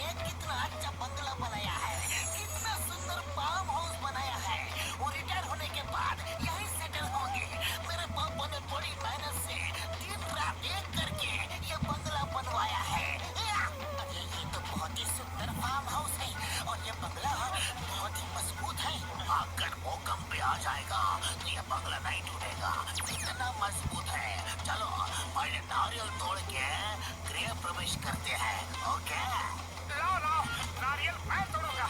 देखिए कितना अच्छा बंगला बनाया है, कितना सुंदर फार्म हाउस बनाया है। वो रिटायर होने के बाद यहीं सेटल होंगे। मेरे पापा ने बड़ी मेहनत से दिन रात एक करके ये बंगला बनवाया है। अरे ये तो बहुत ही सुंदर फार्म हाउस है और ये बंगला बहुत ही मजबूत है। अगर भूकंप भी आ जाएगा तो ये बंगला नहीं टूटेगा, इतना मजबूत है। चलो पहले नारियल तोड़ के गृह प्रवेश करते हैं। ओके, लाओ लाओ, नारियल मैं तोड़ूंगा।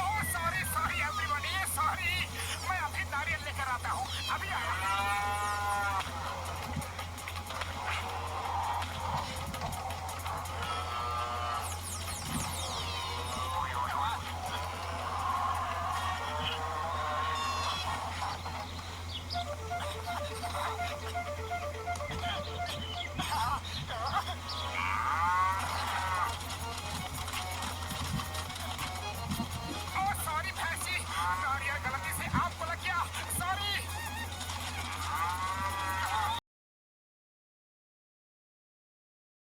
Oh sorry sorry everybody, sorry. मैं अभी नारियल लेकर आता हूँ, अभी आया।